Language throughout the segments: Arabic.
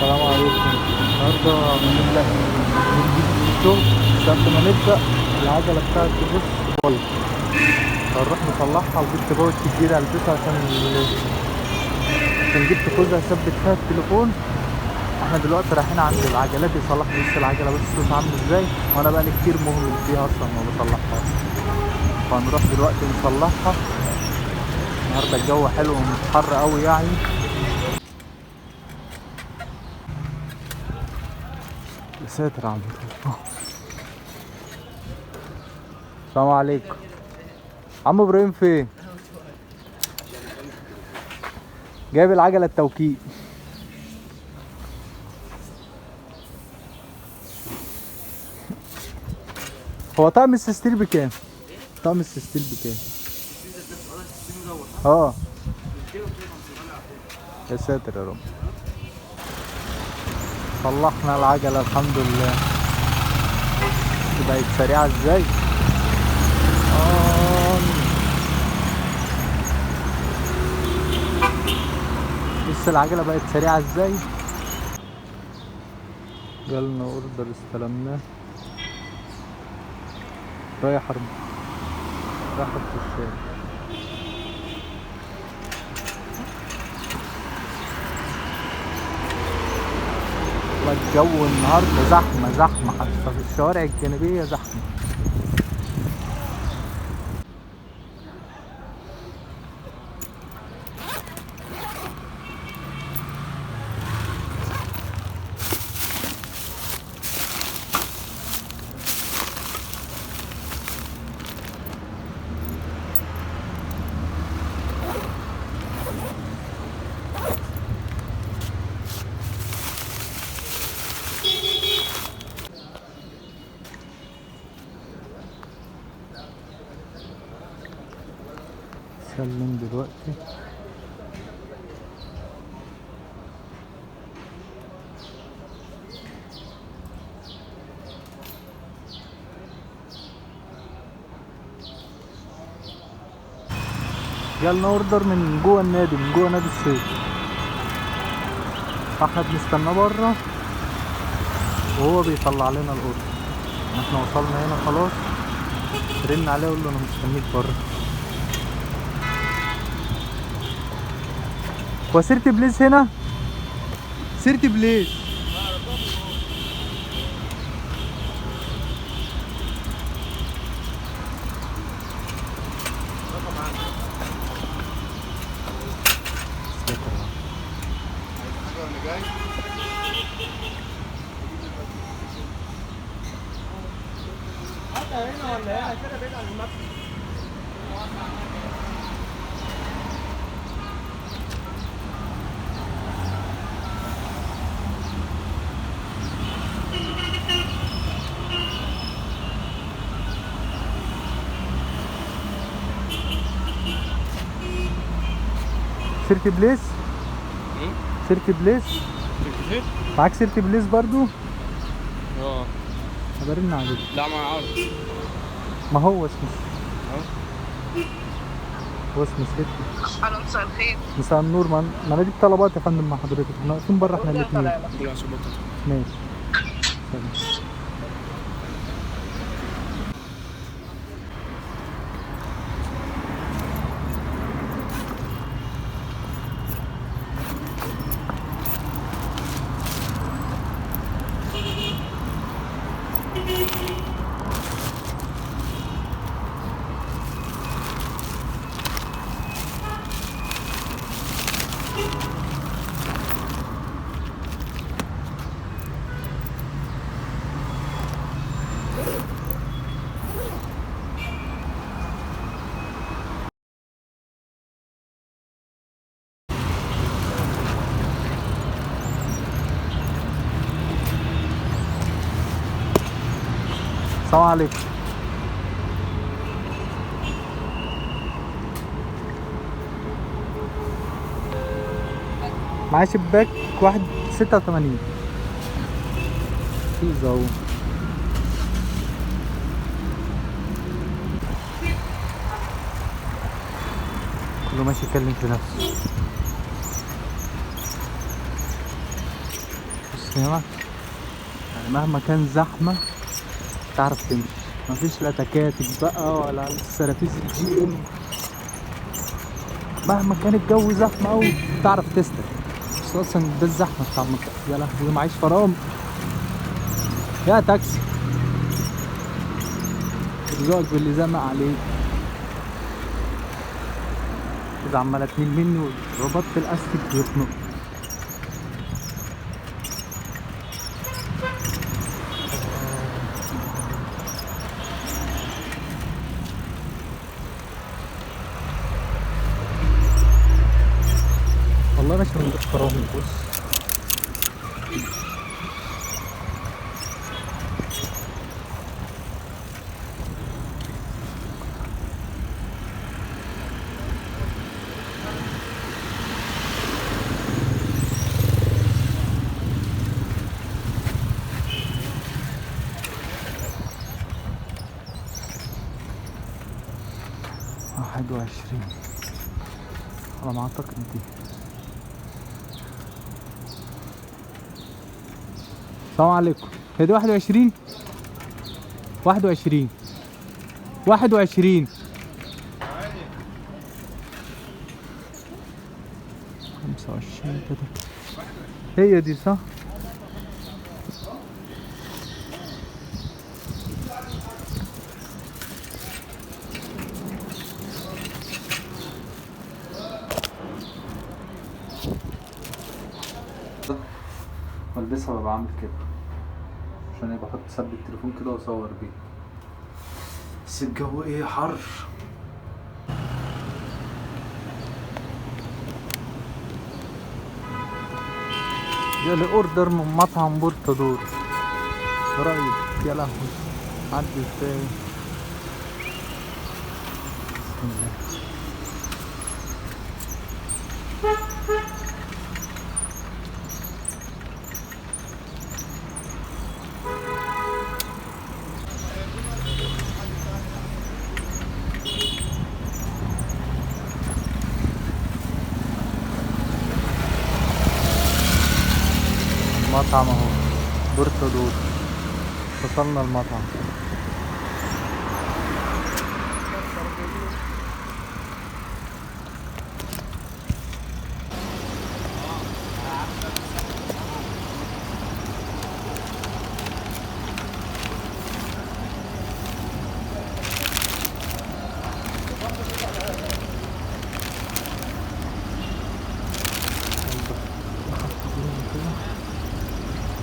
السلام عليكم. النهارده بنجيب لك بنجيب الشغل، بس قبل ما نبدأ العجلة بتاعتي بص بايظة، هنروح نصلحها وجبت باوت جديدة ألبسها عشان جبت خوذة أثبت فيها التليفون. احنا دلوقتي رايحين عند العجلات يصلح لي بس العجلة، بس صوتها عامل ازاي، وانا بقالي كتير مهمل فيها اصلا ما بصلحهاش، فهنروح دلوقتي نصلحها. النهارده الجو حلو ومش حر قوي يعني. يا ساتر يا عم. السلام عليكم. عم ابراهيم فين؟ جايب العجله التوكيل. هو طقم السستيل بكام؟ طقم السستيل بكام؟ اه. يا ساتر يا رب. صلحنا العجله الحمد لله. بقت سريعه ازاي؟ بص العجله بقت سريعه ازاي. جالنا اوردر استلمناه، رايح رايح في الشارع. الجو النهارده زحمه حتى في الشوارع الجانبيه زحمه. سلم دلوقتي. جالنا اوردر من جوه النادي، من جوه نادي الصيد، فاحنا بنستناه بره وهو بيطلع لنا الاوردر. احنا وصلنا هنا خلاص، رن عليه اقول له انا مستنيك بره. هو سيرتي بليز هنا؟ سيرتي بليز. هنا ولا هنا كده بعيد عن المكتب. سيرتي بليز؟ سيرتي بليز؟ معاك سيرتي بليز برضو؟ اه. هبرن عليك. لا ما عارف. ما هو اسمه هو اسمه سيرتي. الو مساء الخير. مساء النور. ما انا دي طلبات يا فندم مع حضرتك، احنا واقفين بره احنا الاثنين. ماشي. سلام. السلام عليكم. معايا شباك 1.86 بيزا اهو. كله ماشي يتكلم في نفسه. فاهمك؟ يعني مهما كان زحمة تعرف تمشي، مفيش لا تكاتك بقى ولا السرافيس الجي ام. مهما كان الجو زحمة أوي تعرف تسلك. بس أصلا ده الزحمة بتاع المنطقة. يا لهوي معيش فرامل يا تاكسي، رزقك باللي زنق عليك. كده عمالة تميل مني وربطت الأستك بيخنق. والله ماشي من غير فرامل. بص واحد وعشرين على ما أعتقد دي. السلام عليكم. هي دي 21 21 21 25 كده. هي دي صح؟ بلبسها ببقى عامل كده عشان يبقى احط ثبت التليفون كده واصور بيه. بس الجو ايه حر. جالي اوردر من مطعم بورتادور قريب. يا لهوي عدي ازاي. بسم الله. المطعم اهو بورتادور. وصلنا المطعم.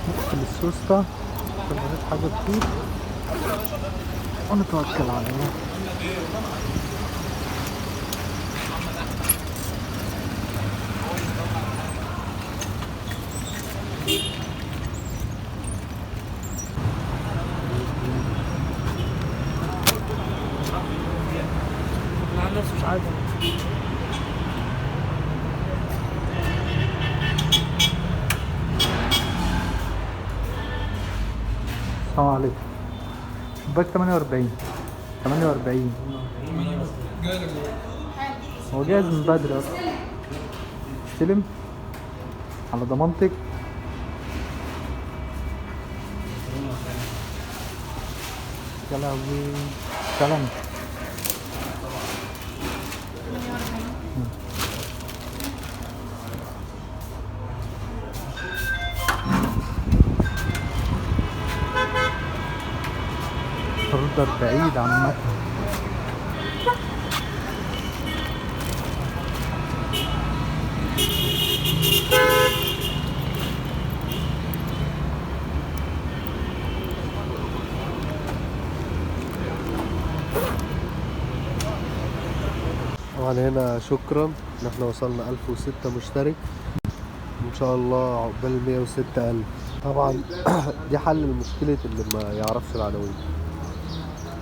نقفل السوسته عشان مفيش حاجة كتير ونتوكل على الله. مش عارف. السلام عليكم. شباك 48 هو جاهز من بدري اصلا. استلم على ضمانتك. يا لهوي سلام. اوردر بعيد عامة. طبعا هنا شكرا ان احنا وصلنا 1006 مشترك، ان شاء الله عقبال 106,000. طبعا دي حل المشكلة اللي ما يعرفش العناوين.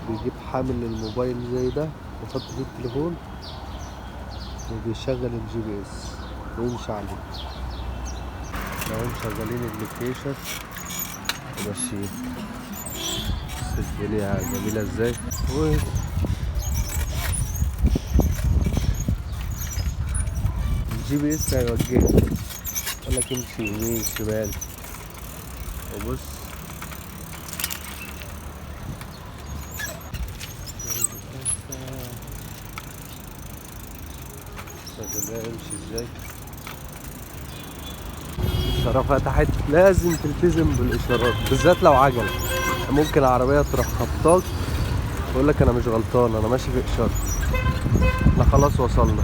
بيجيب حامل الموبايل زي ده ويحط فيه التليفون وبيشغل الجي بي اس ويمشي عليه. لو هم شغالين اللوكيشن وماشيين. بس الدنيا جميلة ازاي. الجي بي اس هيوجهك، يقولك امشي يمين شمال. وبص شغال يمشي ازاي. الإشارة فتحت، لازم تلتزم بالإشارات بالذات لو عجلة. ممكن العربية تروح خبطاك ويقول لك أنا مش غلطان، أنا ماشي في إشارة. احنا خلاص وصلنا.